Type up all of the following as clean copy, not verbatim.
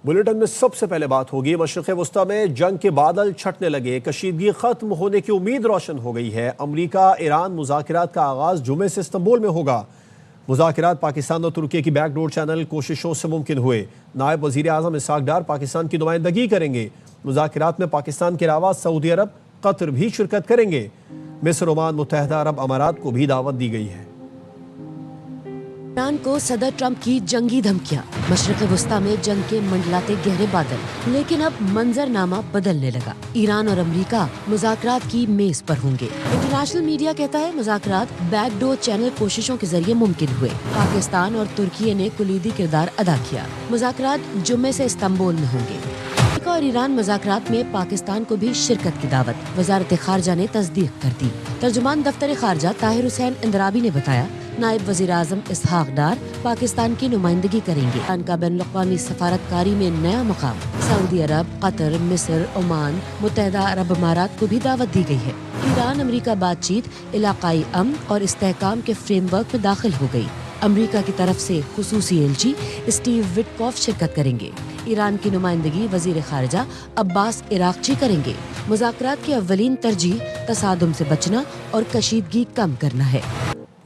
Bulletin میں سب سے پہلے بات ہوگی مشرق وسطی میں جنگ کے بادل چھٹنے لگے، کشیدگی ختم ہونے کی امید روشن ہو گئی ہے۔ امریکہ ایران مذاکرات کا آغاز جمعے سے استنبول میں ہوگا۔ مذاکرات پاکستان اور ترکی کی بیک ڈور چینل کوششوں سے ممکن ہوئے۔ نائب وزیر اعظم اسحاق ڈار پاکستان کی نمائندگی کریں گے۔ مذاکرات میں پاکستان کے علاوہ سعودی عرب، قطر بھی شرکت کریں گے۔ مصر، عمان، متحدہ عرب امارات کو بھی دعوت دی گئی ہے۔ ایران کو صدر ٹرمپ کی جنگی دھمکیاں، مشرق وسطی میں جنگ کے منڈلاتے گہرے بادل، لیکن اب منظر نامہ بدلنے لگا۔ ایران اور امریکہ مذاکرات کی میز پر ہوں گے۔ انٹرنیشنل میڈیا کہتا ہے مذاکرات بیک ڈور چینل کوششوں کے ذریعے ممکن ہوئے۔ پاکستان اور ترکی نے کلیدی کردار ادا کیا۔ مذاکرات جمعے سے استنبول میں ہوں گے۔ امریکہ اور ایران مذاکرات میں پاکستان کو بھی شرکت کی دعوت، وزارت خارجہ نے تصدیق کر دی۔ ترجمان دفتر خارجہ طاہر حسین اندرابی نے بتایا نائب وزیر اعظم اسحاق ڈار پاکستان کی نمائندگی کریں گے۔ ایران کا بین الاقوامی سفارتکاری میں نیا مقام، سعودی عرب، قطر، مصر، عمان، متحدہ عرب امارات کو بھی دعوت دی گئی ہے۔ ایران امریکہ بات چیت علاقائی امن اور استحکام کے فریم ورک میں داخل ہو گئی۔ امریکہ کی طرف سے خصوصی ایلچی اسٹیو وٹکوف شرکت کریں گے۔ ایران کی نمائندگی وزیر خارجہ عباس عراقچی کریں گے۔ مذاکرات کی اولین ترجیح تصادم سے بچنا اور کشیدگی کم کرنا ہے۔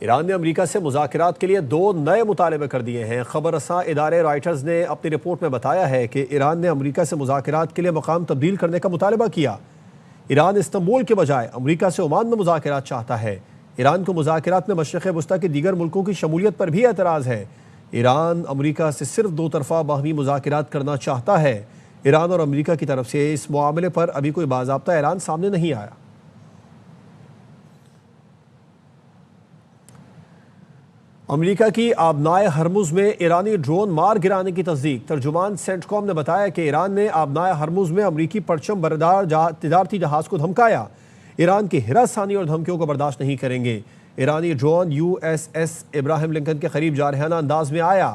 ایران نے امریکہ سے مذاکرات کے لیے 2 نئے مطالبے کر دیے ہیں۔ خبر رساں ادارے رائٹرز نے اپنی رپورٹ میں بتایا ہے کہ ایران نے امریکہ سے مذاکرات کے لیے مقام تبدیل کرنے کا مطالبہ کیا۔ ایران استنبول کے بجائے امریکہ سے عمان میں مذاکرات چاہتا ہے۔ ایران کو مذاکرات میں مشرق وسطی کے دیگر ملکوں کی شمولیت پر بھی اعتراض ہے۔ ایران امریکہ سے صرف 2 طرفہ باہمی مذاکرات کرنا چاہتا ہے۔ ایران اور امریکہ کی طرف سے اس معاملے پر ابھی کوئی باضابطہ اعلان سامنے نہیں آیا۔ امریکہ کی آبنائے ہرمز میں ایرانی ڈرون مار گرانے کی تصدیق۔ ترجمان سینٹ کام نے بتایا کہ ایران نے آبنائے ہرمز میں امریکی پرچم بردار تجارتی جہاز کو دھمکایا۔ ایران کی ہراسانی اور دھمکیوں کو برداشت نہیں کریں گے۔ ایرانی ڈرون USS ابراہیم لنکن کے قریب جارحانہ انداز میں آیا۔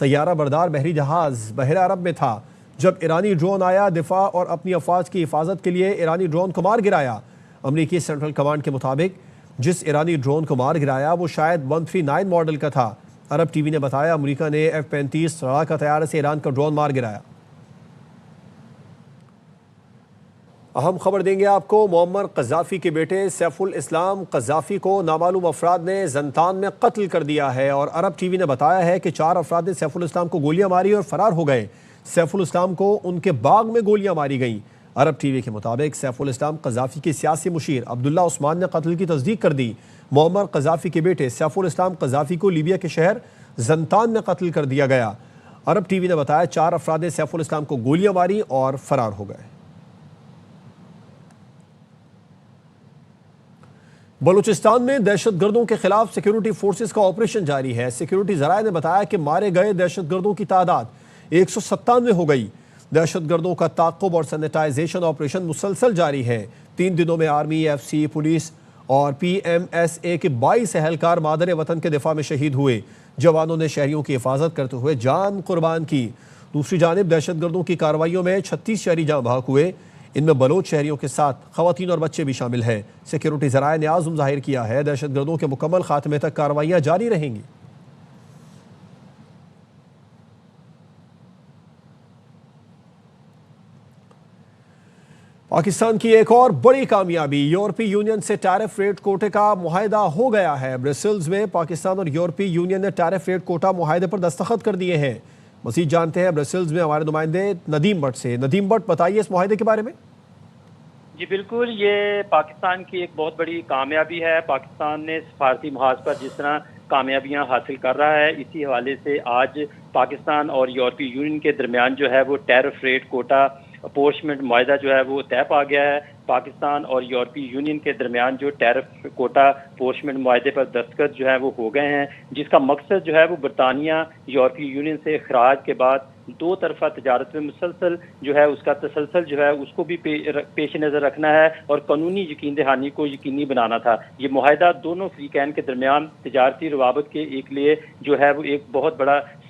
طیارہ بردار بحری جہاز بحر عرب میں تھا جب ایرانی ڈرون آیا۔ دفاع اور اپنی افواج کی حفاظت کے لیے ایرانی ڈرون کو مار گرایا۔ امریکی سینٹرل کمانڈ کے مطابق جس ایرانی ڈرون کو مار گرایا وہ شاید 139 ماڈل کا تھا۔ عرب ٹی وی نے بتایا امریکہ نے F-35 لڑاکا طیارے سے ایران کا ڈرون مار گرایا۔ اہم خبر دیں گے آپ کو۔ معمر قذافی کے بیٹے سیف الاسلام قذافی کو نامعلوم افراد نے زنتان میں قتل کر دیا ہے، اور عرب ٹی وی نے بتایا ہے کہ 4 افراد نے سیف الاسلام کو گولیاں ماری اور فرار ہو گئے۔ سیف الاسلام کو ان کے باغ میں گولیاں ماری گئیں۔ عرب ٹی وی کے مطابق سیف الاسلام قذافی کے سیاسی مشیر عبداللہ عثمان نے قتل کی تصدیق کر دی۔ معمر قذافی کے بیٹے سیف الاسلام قذافی کو لیبیا کے شہر زنتان میں قتل کر دیا گیا۔ عرب ٹی وی نے بتایا 4 افراد نے سیف الاسلام کو گولیاں ماری اور فرار ہو گئے۔ بلوچستان میں دہشت گردوں کے خلاف سیکیورٹی فورسز کا آپریشن جاری ہے۔ سیکیورٹی ذرائع نے بتایا کہ مارے گئے دہشت گردوں کی تعداد 197 ہو گئی۔ دہشت گردوں کا تعاقب اور سینیٹائزیشن آپریشن مسلسل جاری ہے۔ 3 دنوں میں آرمی، FCE، پولیس اور PMSA کے 22 اہلکار مادر وطن کے دفاع میں شہید ہوئے۔ جوانوں نے شہریوں کی حفاظت کرتے ہوئے جان قربان کی۔ دوسری جانب دہشت گردوں کی کارروائیوں میں 36 شہری جاں بحق ہوئے۔ ان میں بلوچ شہریوں کے ساتھ خواتین اور بچے بھی شامل ہیں۔ سیکیورٹی ذرائع نے عزم ظاہر کیا ہے دہشت گردوں کے مکمل خاتمے تک کارروائیاں جاری رہیں گی۔ پاکستان کی ایک اور بڑی کامیابی، یورپی یونین سے ٹیرف ریٹ کوٹے کا معاہدہ ہو گیا ہے۔ برسلز میں پاکستان اور یورپی یونین نے ٹیرف ریٹ کوٹا معاہدے پر دستخط کر دیے ہیں۔ مزید جانتے ہیں برسلز میں ہمارے نمائندے ندیم بٹ سے۔ ندیم بٹ، بتائیے اس معاہدے کے بارے میں۔ جی بالکل، یہ پاکستان کی ایک بہت بڑی کامیابی ہے۔ پاکستان نے سفارتی محاذ پر جس طرح کامیابیاں حاصل کر رہا ہے، اسی حوالے سے آج پاکستان اور یورپی یونین کے درمیان جو ہے وہ ٹیرف ریٹ کوٹا اپورشمنٹ معاہدہ جو ہے وہ طے پا گیا ہے۔ پاکستان اور یورپی یونین کے درمیان جو ٹیرف کوٹا اپورشمنٹ معاہدے پر دستخط جو ہے وہ ہو گئے ہیں، جس کا مقصد جو ہے وہ برطانیہ یورپی یونین سے اخراج کے بعد 2 طرفہ تجارت میں مسلسل جو ہے اس کا تسلسل جو ہے اس کو بھی پیش نظر رکھنا ہے اور قانونی یقین دہانی کو یقینی بنانا تھا۔ یہ معاہدہ دونوں فریقین کے درمیان تجارتی روابط کے ایک لیے جو ہے وہ ایک بہت بڑا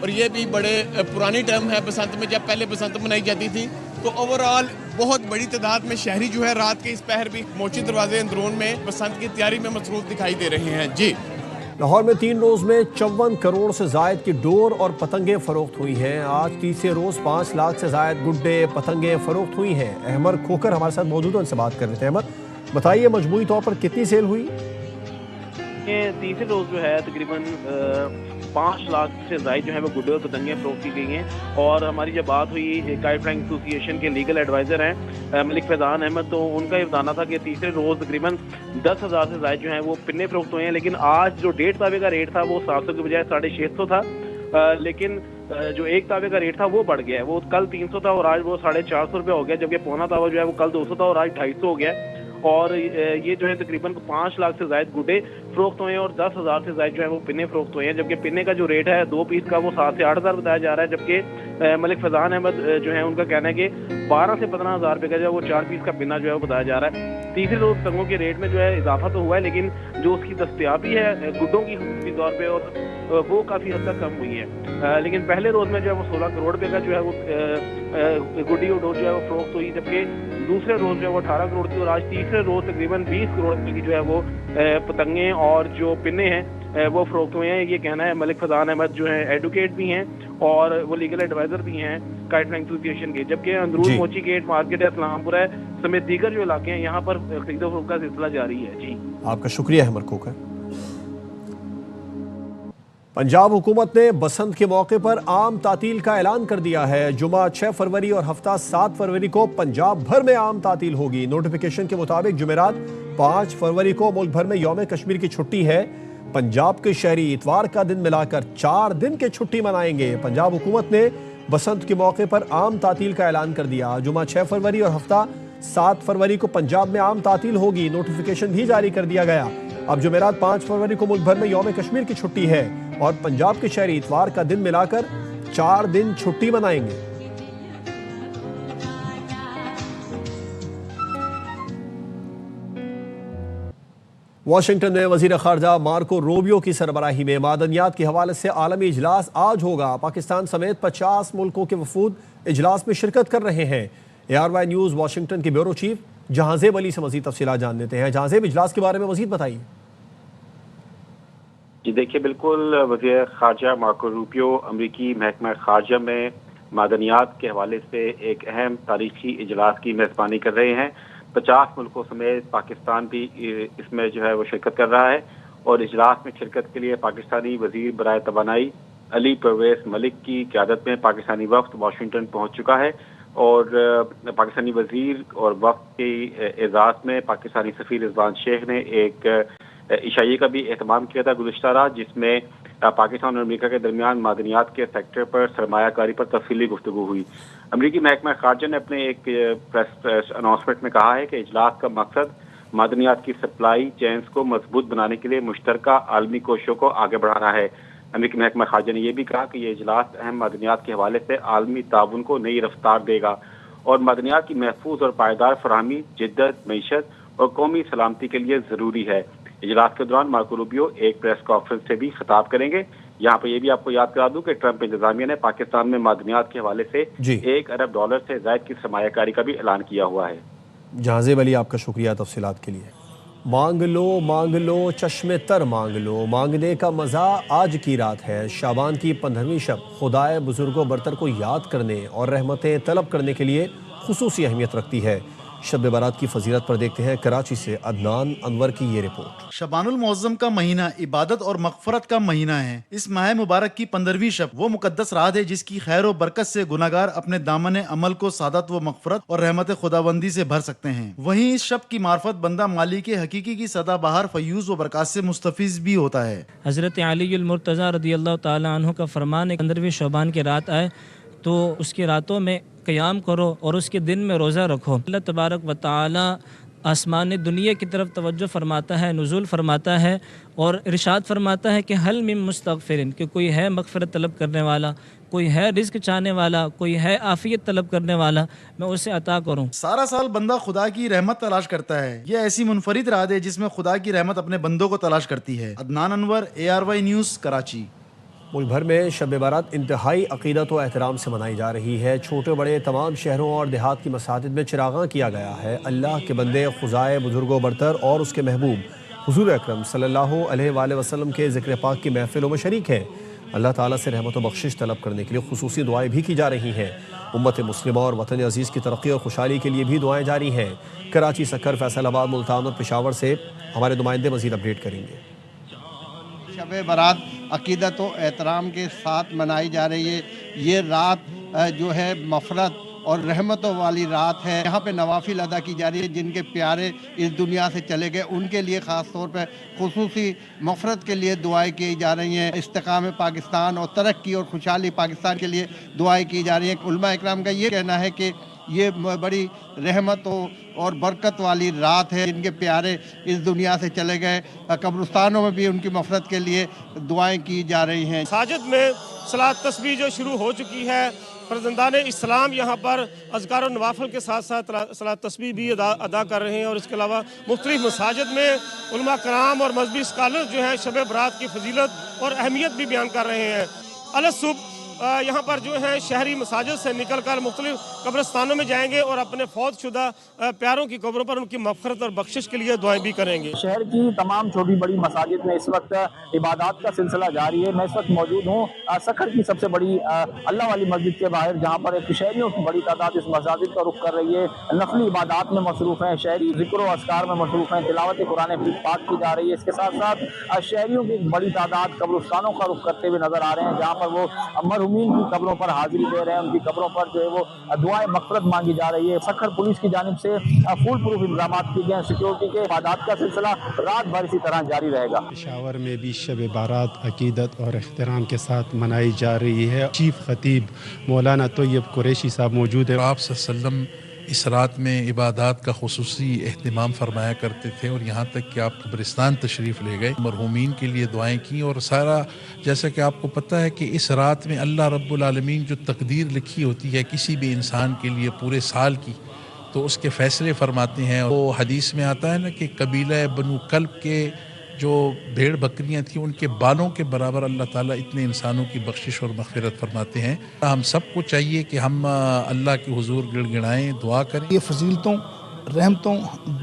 اور یہ بھی بڑے پرانی ٹرم ہے بسنت میں، جب پہلے بسنت منائی جاتی تھی. تو اوورآل بہت بڑی تعداد میں شہری جو ہے رات کے اس پہر بھی موچی دروازے اندرون میں بسنت کی تیاری میں مصروف دکھائی دے رہے ہیں. جی لاہور میں 3 روز میں 54 کروڑ سے زائد کی ڈور اور پتنگیں فروخت ہوئی ہیں. آج تیسرے روز 5 لاکھ سے زائد گڈے پتنگیں فروخت ہوئی ہیں. احمد کھوکر ہمارے ساتھ موجود ہیں، ان سے بات کر رہے تھے. احمد بتائیے مجموعی طور پر کتنی سیل ہوئی؟ یہ تیسرے روز جو ہے تقریباً 5 لاکھ سے زائد جو ہے وہ گڈے اور پتنگیں فروخت کی گئی ہیں. اور ہماری جب بات ہوئی کائٹ فلائنگ ایسوسی ایشن کے لیگل ایڈوائزر ہیں ملک فیضان احمد، تو ان کا یہ بتانا تھا کہ تیسرے روز تقریباً 10,000 سے زائد جو ہیں وہ پنے فروخت ہوئے ہیں. لیکن آج جو 1.5 تاوے کا ریٹ تھا وہ 700 کے بجائے 650 تھا، لیکن جو 1 تاوے کا ریٹ تھا وہ بڑھ گیا ہے. وہ کل 300 تھا اور آج وہ 450 روپے ہو گیا، جبکہ پونا تاوا جو ہے وہ کل 200 تھا اور آج 250 ہو گیا. اور یہ جو ہے تقریباً 5 لاکھ سے زائد گڈے فروخت ہوئے ہیں اور 10,000 سے زائد جو ہے وہ پنے فروخت ہوئے ہیں. جبکہ پنے کا جو ریٹ ہے 2 پیس کا وہ 7 سے 8,000 بتایا جا رہا ہے، جبکہ ملک فیضان احمد جو ہے ان کا کہنا ہے کہ 12 سے 15,000 روپے کا جو ہے وہ 4 پیس کا پنا جو ہے وہ بتایا جا رہا ہے. تیسرے روز پتنگوں کے ریٹ میں جو ہے اضافہ تو ہوا ہے، لیکن جو اس کی دستیابی ہے گڈوں کی خصوصی طور پہ اور وہ کافی حد تک کم ہوئی ہے. لیکن پہلے روز میں جو ہے وہ 16 کروڑ روپے کا جو ہے وہ گڈی اور ڈور جو ہے وہ فروخت ہوئی، جبکہ دوسرے روز جو ہے وہ 18 کروڑ تھی. اور آج تیسرے روز تقریباً 20 کروڑ روپے کی جو ہے وہ پتنگیں اور جو پنے ہیں وہ فروخت ہوئے ہیں. یہ کہنا ہے ملک فیضان احمد جو ہے ایڈوکیٹ بھی ہیں اور وہ لیگل ایڈوائزر بھی ہیں کائٹ فلائنگ ایسوسی ایشن کے. جبکہ اندرون موچی گیٹ مارکیٹ ہے، اسلام پور ہے سمیت دیگر جو علاقے ہیں یہاں پر خرید و فروخت کا سلسلہ جاری ہے. جی آپ کا شکریہ احمد کھوکر. پنجاب حکومت نے بسنت کے موقع پر عام تعطیل کا اعلان کر دیا ہے. جمعہ 6 فروری اور ہفتہ 7 فروری کو پنجاب بھر میں عام تعطیل ہوگی. نوٹیفیکیشن کے مطابق جمعرات 5 فروری کو ملک بھر میں یوم کشمیر کی چھٹی ہے. پنجاب کے شہری اتوار کا دن ملا کر 4 دن کی چھٹی منائیں گے. پنجاب حکومت نے بسنت کے موقع پر عام تعطیل کا اعلان کر دیا. جمعہ 6 فروری اور ہفتہ 7 فروری کو پنجاب میں عام تعطیل ہوگی. نوٹیفیکیشن بھی جاری کر دیا گیا. اب جمعرات 5 فروری کو ملک بھر میں یوم کشمیر کی چھٹی ہے اور پنجاب کے شہری اتوار کا دن ملا کر 4 دن چھٹی منائیں گے. واشنگٹن میں وزیر خارجہ مارکو روبیو کی سربراہی میں معدنیات کے حوالے سے عالمی اجلاس آج ہوگا. پاکستان سمیت 50 ملکوں کے وفود اجلاس میں شرکت کر رہے ہیں. ARY نیوز واشنگٹن کے بیورو چیف جہانزیب علی سے مزید تفصیلات جان لیتے ہیں. جہانزیب، اجلاس کے بارے میں مزید بتائیے. جی دیکھیے، بالکل وزیر خارجہ مارکو روبیو امریکی محکمہ خارجہ میں معدنیات کے حوالے سے ایک اہم تاریخی اجلاس کی میزبانی کر رہے ہیں. 50 ملکوں سمیت پاکستان بھی اس میں جو ہے وہ شرکت کر رہا ہے اور اجلاس میں شرکت کے لیے پاکستانی وزیر برائے توانائی علی پرویز ملک کی قیادت میں پاکستانی وفد واشنگٹن پہنچ چکا ہے. اور پاکستانی وزیر اور وفد کی اعزاز میں پاکستانی سفیر رضوان شیخ نے ایک عشائیے کا بھی اہتمام کیا تھا گزشتہ رات، جس میں پاکستان اور امریکہ کے درمیان معدنیات کے سیکٹر پر سرمایہ کاری پر تفصیلی گفتگو ہوئی. امریکی محکمہ خارجہ نے اپنے ایک پریس اناؤنسمنٹ میں کہا ہے کہ اجلاس کا مقصد معدنیات کی سپلائی چینز کو مضبوط بنانے کے لیے مشترکہ عالمی کوششوں کو آگے بڑھانا ہے. امریکی محکمہ خارجہ نے یہ بھی کہا کہ یہ اجلاس اہم معدنیات کے حوالے سے عالمی تعاون کو نئی رفتار دے گا اور معدنیات کی محفوظ اور پائیدار فراہمی جدت معیشت اور قومی سلامتی کے لیے ضروری ہے. اجلاس کے دوران مارکو روبیو ایک پریس کانفرنس سے بھی خطاب کریں گے. یہاں پہ یہ بھی آپ کو یاد کرا دوں کہ ٹرمپ انتظامیہ نے پاکستان میں معدنیات کے حوالے سے $1 ارب سے زائد کی سرمایہ کاری کا بھی اعلان کیا ہوا ہے. جہانزیب علی، آپ کا شکریہ تفصیلات کے لیے. مانگ لو چشم تر مانگ لو، مانگنے کا مزہ آج کی رات ہے. شعبان کی 15ویں شب خدائے بزرگ و برتر کو یاد کرنے اور رحمتیں طلب کرنے کے لیے خصوصی اہمیت رکھتی ہے. شب برات کی فضیلت پر دیکھتے ہیں کراچی سے عدنان انور کی یہ رپورٹ. شعبان المعظم کا مہینہ عبادت اور مغفرت کا مہینہ ہے. اس ماہ مبارک کی 15ویں شب وہ مقدس رات ہے جس کی خیر و برکت سے گناہگار اپنے دامن عمل کو سعادت و مغفرت اور رحمت خداوندی سے بھر سکتے ہیں. وہیں اس شب کی معرفت بندہ مالک حقیقی کی سدا بہار فیوز و برکات سے مستفیض بھی ہوتا ہے. حضرت علی المرتضی رضی اللہ تعالی عنہ کا فرمان ہے 15ویں شعبان کی رات آئے تو اس کی راتوں میں قیام کرو اور اس کے دن میں روزہ رکھو. اللہ تبارک و تعالی آسمان دنیا کی طرف توجہ فرماتا ہے، نزول فرماتا ہے اور ارشاد فرماتا ہے کہ حل من مستغفرین، کہ کوئی ہے مغفرت طلب کرنے والا، کوئی ہے رزق چاہنے والا، کوئی ہے عافیت طلب کرنے والا، میں اسے عطا کروں. سارا سال بندہ خدا کی رحمت تلاش کرتا ہے. یہ ایسی منفرد رات ہے جس میں خدا کی رحمت اپنے بندوں کو تلاش کرتی ہے. عدنان انور، ARY نیوز، کراچی. ملک بھر میں شب بارات انتہائی عقیدت و احترام سے منائی جا رہی ہے۔ چھوٹے بڑے تمام شہروں اور دیہات کی مساجد میں چراغاں کیا گیا ہے۔ اللہ کے بندے خزائے بزرگوں برتر اور اس کے محبوب حضور اکرم صلی اللہ علیہ وآلہ وسلم کے ذکر پاک کی محفلوں میں شریک ہیں۔ اللہ تعالیٰ سے رحمت و بخشش طلب کرنے کے لیے خصوصی دعائیں بھی کی جا رہی ہیں۔ امت مسلمہ اور وطن عزیز کی ترقی اور خوشحالی کے لیے بھی دعائیں جاری ہیں۔ کراچی، سکر، فیصل آباد، ملتان اور پشاور سے ہمارے نمائندے مزید اپڈیٹ کریں گے۔ شب برات عقیدت و احترام کے ساتھ منائی جا رہی ہے۔ یہ رات جو ہے مغفرت اور رحمتوں والی رات ہے۔ یہاں پہ نوافل ادا کی جا رہی ہے۔ جن کے پیارے اس دنیا سے چلے گئے ان کے لیے خاص طور پہ خصوصی مغفرت کے لیے دعائیں کی جا رہی ہیں۔ استحکام پاکستان اور ترقی اور خوشحالی پاکستان کے لیے دعائیں کی جا رہی ہیں۔ علماء اکرام کا یہ کہنا ہے کہ یہ بڑی رحمت اور برکت والی رات ہے۔ جن کے پیارے اس دنیا سے چلے گئے قبرستانوں میں بھی ان کی مغفرت کے لیے دعائیں کی جا رہی ہیں۔ مساجد میں صلاۃ تسبیح جو شروع ہو چکی ہے، فرزندان اسلام یہاں پر اذکار و نوافل کے ساتھ ساتھ صلاۃ تسبیح بھی ادا کر رہے ہیں، اور اس کے علاوہ مختلف مساجد میں علماء کرام اور مذہبی اسکالر جو ہیں شب برات کی فضیلت اور اہمیت بھی بیان کر رہے ہیں۔ الصبح یہاں پر جو ہیں شہری مساجد سے نکل کر مختلف قبرستانوں میں جائیں گے اور اپنے فوت شدہ پیاروں کی قبروں پر ان کی مغفرت اور بخشش کے لیے دعائیں بھی کریں گے۔ شہر کی تمام چھوٹی بڑی مساجد میں اس وقت عبادات کا سلسلہ جاری ہے۔ میں اس وقت موجود ہوں سکر کی سب سے بڑی اللہ والی مسجد کے باہر، جہاں پر شہریوں کی بڑی تعداد اس مساجد کا رخ کر رہی ہے۔ نفلی عبادات میں مصروف ہیں، شہری ذکر و اذکار میں مصروف ہیں، تلاوت قرآن پاک کی جا رہی ہے۔ اس کے ساتھ ساتھ شہریوں کی بڑی تعداد قبرستانوں کا رخ کرتے ہوئے نظر آ رہے ہیں، جہاں پر وہ مرحومین کی قبروں پر حاضری دے رہے ہیں، ان کی قبروں پر جو ہے وہ دعائیں مغفرت مانگی جا رہی ہے۔ سکر پولیس کی جانب سے فول پروف انتظامات کیے گئے ہیں۔ سیکیورٹی کے عبادات کا سلسلہ رات بھر اسی طرح جاری رہے گا۔ پشاور میں بھی شب بارات عقیدت اور احترام کے ساتھ منائی جا رہی ہے۔ چیف خطیب مولانا طیب قریشی صاحب موجود ہیں۔ آپ صلی اللہ علیہ وسلم اس رات میں عبادات کا خصوصی اہتمام فرمایا کرتے تھے، اور یہاں تک کہ آپ قبرستان تشریف لے گئے، مرحومین کے لیے دعائیں کی، اور سارا جیسا کہ آپ کو پتہ ہے کہ اس رات میں اللہ رب العالمین جو تقدیر لکھی ہوتی ہے کسی بھی انسان کے لیے پورے سال کی، تو اس کے فیصلے فرماتے ہیں۔ وہ حدیث میں آتا ہے نا کہ قبیلہ بنو کلب کے جو بھیڑ بکریاں تھیں ان کے بالوں کے برابر اللہ تعالیٰ اتنے انسانوں کی بخشش اور مغفرت فرماتے ہیں۔ ہم سب کو چاہیے کہ ہم اللہ کے حضور گڑ گڑائیں، دعا کریں۔ یہ فضیلتوں، رحمتوں،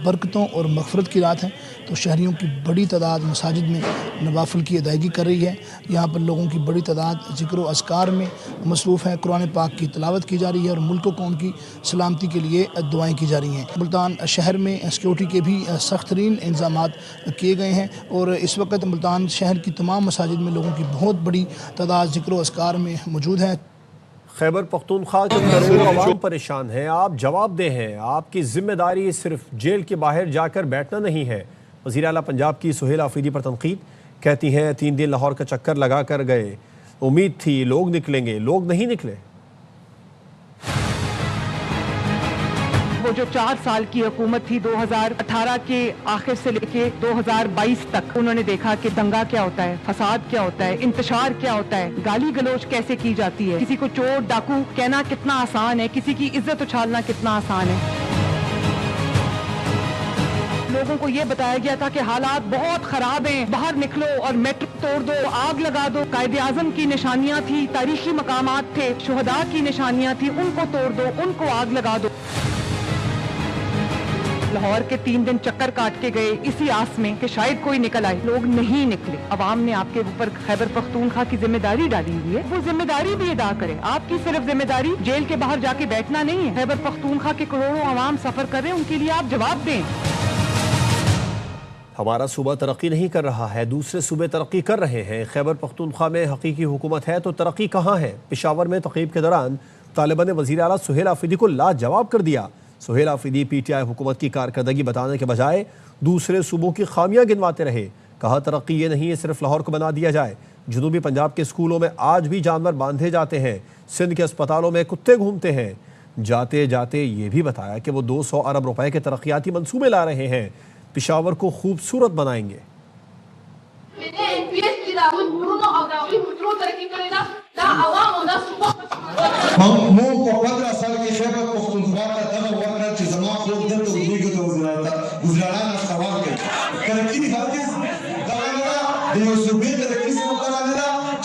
برکتوں اور مغفرت کی رات ہے، تو شہریوں کی بڑی تعداد مساجد میں نوافل کی ادائیگی کر رہی ہے۔ یہاں پر لوگوں کی بڑی تعداد ذکر و اذکار میں مصروف ہیں، قرآن پاک کی تلاوت کی جا رہی ہے، اور ملک و قوم کی سلامتی کے لیے دعائیں کی جا رہی ہیں۔ ملتان شہر میں سیکیورٹی کے بھی سخت ترین انتظامات کیے گئے ہیں، اور اس وقت ملتان شہر کی تمام مساجد میں لوگوں کی بہت بڑی تعداد ذکر و اذکار میں موجود ہے۔ خیبر پختونخوا کے کروڑوں عوام پریشان ہیں، آپ جواب دہ ہیں۔ آپ کی ذمہ داری صرف جیل کے باہر جا کر بیٹھنا نہیں ہے۔ وزیر اعلیٰ پنجاب کی سہیل آفریدی پر تنقید، کہتی ہیں 3 دن لاہور کا چکر لگا کر گئے، امید تھی لوگ نکلیں گے، لوگ نہیں نکلے۔ وہ جو 4 سال کی حکومت تھی 2018 کے آخر سے لے کے 2022 تک، انہوں نے دیکھا کہ دنگا کیا ہوتا ہے، فساد کیا ہوتا ہے، انتشار کیا ہوتا ہے، گالی گلوچ کیسے کی جاتی ہے، کسی کو چور ڈاکو کہنا کتنا آسان ہے، کسی کی عزت اچھالنا کتنا آسان ہے۔ لوگوں کو یہ بتایا گیا تھا کہ حالات بہت خراب ہیں، باہر نکلو اور میٹرو توڑ دو، آگ لگا دو۔ قائد اعظم کی نشانیاں تھی، تاریخی مقامات تھے، شہداء کی نشانیاں تھی، ان کو توڑ دو، ان کو آگ لگا دو۔ لاہور کے 3 دن چکر کاٹ کے گئے اسی آس میں کہ شاید کوئی نکل آئے، لوگ نہیں نکلے۔ عوام نے آپ کے اوپر خیبر پختونخوا کی ذمہ داری ڈالی ہوئی ہے، وہ ذمہ داری بھی ادا کرے۔ آپ کی صرف ذمہ داری جیل کے باہر جا کے بیٹھنا نہیں ہے۔ خیبر پختونخوا کے کروڑوں عوام سفر کر رہے ہیں، ان کے لیے آپ جواب دیں۔ ہمارا صوبہ ترقی نہیں کر رہا ہے، دوسرے صوبے ترقی کر رہے ہیں۔ خیبر پختونخوا میں حقیقی حکومت ہے تو ترقی کہاں ہے؟ پشاور میں تقریب کے دوران طالبان نے وزیر اعلیٰ سہیل آفریدی کو لاجواب کر دیا۔ Sohail Afridi P T I حکومت کی کارکردگی بتانے کے بجائے دوسرے صوبوں کی خامیاں گنواتے رہے۔ کہا ترقی یہ نہیں ہے صرف لاہور کو بنا دیا جائے۔ جنوبی پنجاب کے اسکولوں میں آج بھی جانور باندھے جاتے ہیں، سندھ کے اسپتالوں میں کتے گھومتے ہیں۔ جاتے جاتے یہ بھی بتایا کہ وہ 200 ارب روپے کے ترقیاتی منصوبے لا رہے ہیں، پشاور کو خوبصورت بنائیں گے۔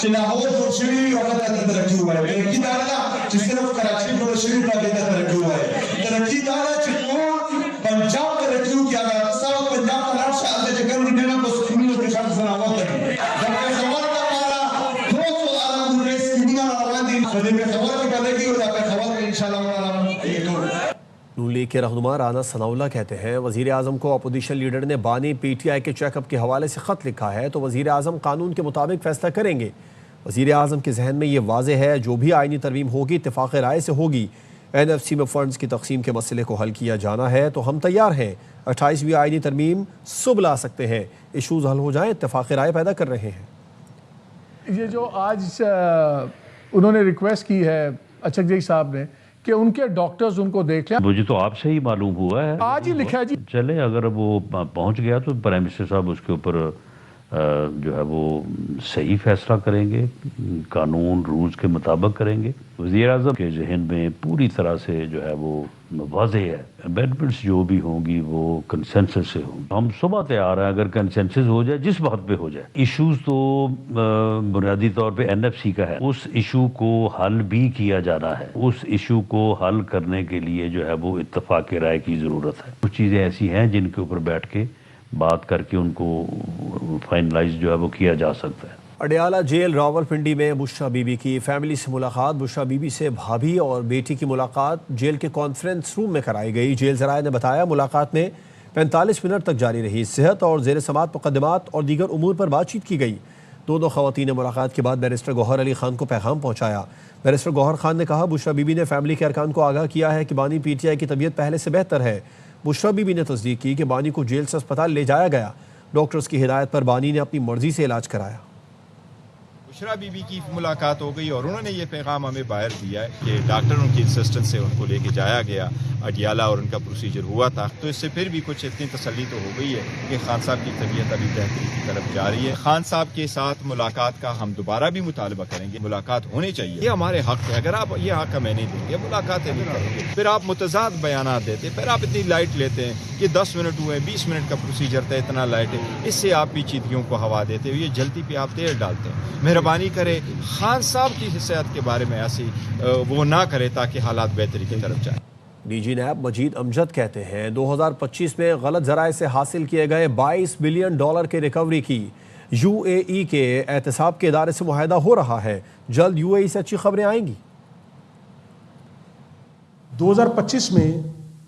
چې لاهور جوړ شوي وي هغه ته ترقي ووایي. ترقي دا نه ده چې صرف کراچي جوړ شوي وي هغې ته ترقي ووایي. ترقي دا ده چې ټول پنجاب ترقي وکړي. هغه سره پنجاب ته لاړ شي هلته چې کوم ډېر په سکولونو کې خلک زناور کوي. د پېښور لپاره ټول الحمدلله سکولونه روان دي. په دې پېښور کې به لګي او دا پېښور کې انشاءاللہ نون لیگ کے رہنما رانا ثناءاللہ کہتے ہیں وزیر اعظم کو اپوزیشن لیڈر نے بانی پی ٹی آئی کے چیک اپ کے حوالے سے خط لکھا ہے تو وزیر اعظم قانون کے مطابق فیصلہ کریں گے. وزیر اعظم کے ذہن میں یہ واضح ہے جو بھی آئینی ترمیم ہوگی اتفاق رائے سے ہوگی. این ایف سی میں فنڈز کی تقسیم کے مسئلے کو حل کیا جانا ہے تو ہم تیار ہیں. 28ویں آئینی ترمیم صبح لا سکتے ہیں. ایشوز حل ہو جائیں اتفاق رائے پیدا کر رہے ہیں. یہ جو آج انہوں نے ریکویسٹ کی ہے اچک صاحب نے کہ ان کے ڈاکٹرز ان کو دیکھ لیں. مجھے تو آپ سے ہی معلوم ہوا ہے آج ہی لکھا ہے جی. چلے اگر وہ پہنچ گیا تو پرائم منسٹر صاحب اس کے اوپر جو ہے وہ صحیح فیصلہ کریں گے, قانون رولز کے مطابق کریں گے. وزیر اعظم کے ذہن میں پوری طرح سے جو ہے وہ واضح ہے. امینڈمنٹس جو بھی ہوں گی وہ کنسنسس سے ہوں گی. ہم صبح تیار ہیں اگر کنسنسس ہو جائے جس وقت پہ ہو جائے. ایشوز تو بنیادی طور پہ این ایف سی کا ہے, اس ایشو کو حل بھی کیا جانا ہے. اس ایشو کو حل کرنے کے لیے جو ہے وہ اتفاق رائے کی ضرورت ہے. کچھ چیزیں ایسی ہیں جن کے اوپر بیٹھ کے بات کر کے ان کو فائنلائز جو ہے وہ کیا جا سکتا ہے. اڈیالہ جیل راولپنڈی میں بشرا بی بی کی فیملی سے ملاقات. بشرا بی بی سے بھابھی اور بیٹی کی ملاقات جیل کے کانفرنس روم میں کرائی گئی. جیل ذرائع نے بتایا ملاقات میں 45 منٹ تک جاری رہی. صحت اور زیر سماعت مقدمات اور دیگر امور پر بات چیت کی گئی. دونوں خواتین نے ملاقات کے بعد بیرسٹر گوہر علی خان کو پیغام پہنچایا. بیرسٹر گوہر خان نے کہا بشرا بی بی نے فیملی کے ارکان کو آگاہ کیا ہے کہ بانی پی ٹی آئی کی طبیعت پہلے سے بہتر ہے. بشرا بی بی نے تصدیق کی کہ بانی کو جیل سے اسپتال لے جایا گیا. ڈاکٹرز کی ہدایت پر بانی نے اپنی مرضی سے علاج کرایا. بشرا بی بی کی ملاقات ہو گئی اور انہوں نے یہ پیغام ہمیں باہر دیا ہے کہ ڈاکٹر ان کی انسسٹنس سے ان کو لے کے جایا گیا اڈیالہ اور ان کا پروسیجر ہوا تھا. تو اس سے پھر بھی کچھ اتنی تسلی تو ہو گئی ہے کہ خان صاحب کی طبیعت ابھی بہتری کی طرف جا رہی ہے. خان صاحب کے ساتھ ملاقات کا ہم دوبارہ بھی مطالبہ کریں گے. ملاقات ہونی چاہیے, یہ ہمارے حق ہے. اگر آپ یہ حق ہمیں نہیں دیں گے ملاقاتیں نہیں کریں گے. پھر آپ متضاد بیانات دیتے, پھر آپ اتنی لائٹ لیتے ہیں کہ 10 منٹ ہوئے 20 منٹ کا پروسیجر تھا, اتنا لائٹ ہے. اس سے آپ پیچیدگیوں کو ہوا دیتے ہوئے جلدی پہ آپ تیل ڈالتے ہیں. مہربانی کرے خان صاحب کی صحت کے بارے میں ایسی وہ نہ کرے تاکہ حالات بہتری کی طرف جائیں. ڈی جی نیب مجید امجد کہتے ہیں 2025 میں غلط ذرائع سے حاصل کیے گئے $22 بلین کی ریکوری کی یو اے ای کے احتساب کے ادارے سے معاہدہ ہو رہا ہے. جلد یو اے ای سے اچھی خبریں آئیں گی. 2025 میں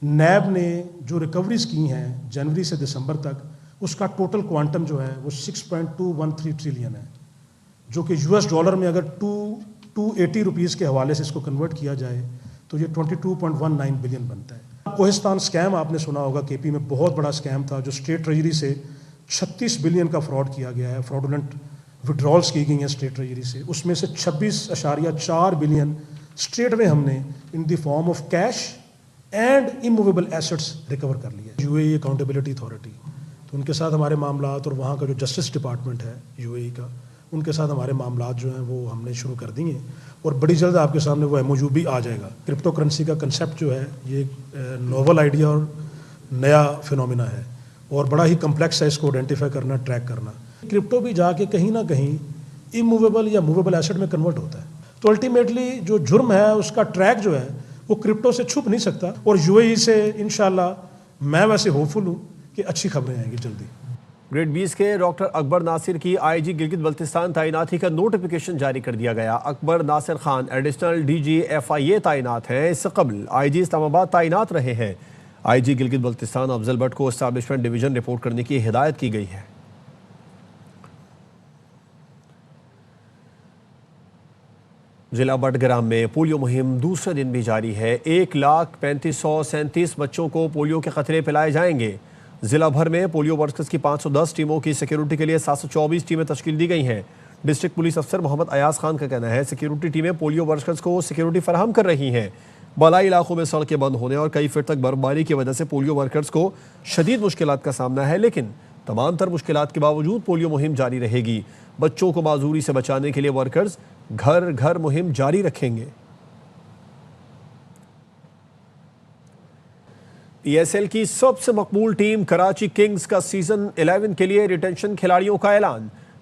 نیب نے جو ریکوریز کی ہیں جنوری سے دسمبر تک, اس کا ٹوٹل کوانٹم جو ہے وہ 6.213 ٹریلین ہے, جو کہ $US میں اگر 280 روپیز کے حوالے سے اس کو کنورٹ کیا جائے تو یہ 22.19 بلین بنتا ہے. کوہستان سکیم آپ نے سنا ہوگا, کے پی میں بہت بڑا سکیم تھا جو اسٹیٹ ٹریجری سے 36 بلین کا فراڈ کیا گیا ہے. فراڈولنٹ وڈرالز کی گئی ہیں اسٹیٹ ٹریجری سے, اس میں سے 26.4 بلین اسٹیٹ میں ہم نے in the form of cash and immovable assets recover کر لیا. U A E accountability authority, تو ان کے ساتھ ہمارے معاملات اور وہاں کا جو جسٹس ڈپارٹمنٹ ہے یو اے ای کا, ان کے ساتھ ہمارے معاملات جو ہیں وہ ہم نے شروع کر دیے ہیں اور بڑی جلد آپ کے سامنے وہ ایم او یو بھی آ جائے گا. کرپٹو کرنسی کا کنسیپٹ جو ہے یہ ایک نوول آئیڈیا اور نیا فینومینا ہے اور بڑا ہی کمپلیکس ہے اس کو آئیڈینٹیفائی کرنا, ٹریک کرنا. کرپٹو بھی جا کے کہیں نہ کہیں اموویبل یا موویبل ایسٹ میں کنورٹ ہوتا ہے. تو الٹیمیٹلی جو جرم ہے اس کا ٹریک جو ہے وہ کرپٹو سے چھپ نہیں سکتا. اور یو اے ای سے انشاءاللہ میں ویسے ہوپ فل ہوں کہ اچھی خبریں آئیں گی جلدی. گریڈ 20 کے ڈاکٹر اکبر ناصر کی آئی جی گلگت بلتستان تعیناتی کا نوٹیفیکیشن جاری کر دیا گیا. Akbar Nasir Khan additional D G F I A تعینات ہیں. اس سے قبل آئی جی اسلام آباد تعینات رہے ہیں. آئی جی گلگت بلتستان افضل بٹ کو اسٹیبلشمنٹ ڈویژن رپورٹ کرنے کی ہدایت کی گئی ہے. ضلع بٹگرام میں پولیو مہم دوسرے دن بھی جاری ہے. 1,35,37 بچوں کو پولیو کے قطرے پلائے جائیں گے. ضلع بھر میں پولیو ورکرز کی 510 ٹیموں کی سیکیورٹی کے لیے 724 ٹیمیں تشکیل دی گئی ہیں. ڈسٹرکٹ پولیس افسر محمد ایاز خان کا کہنا ہے سیکیورٹی ٹیمیں پولیو ورکرز کو سیکیورٹی فراہم کر رہی ہیں. بالائی علاقوں میں سڑکیں بند ہونے اور کئی فٹ تک برفباری کی وجہ سے پولیو ورکرز کو شدید مشکلات کا سامنا ہے, لیکن تمام تر مشکلات کے باوجود پولیو مہم جاری رہے گی. بچوں کو معذوری سے بچانے کے لیے ورکرز گھر گھر مہم جاری رکھیں گے. پی ایس ایل کی سب سے مقبول ٹیم کراچی کنگز کا سیزن 11 کے لیے ریٹینشن کھلاڑیوں کا اعلان.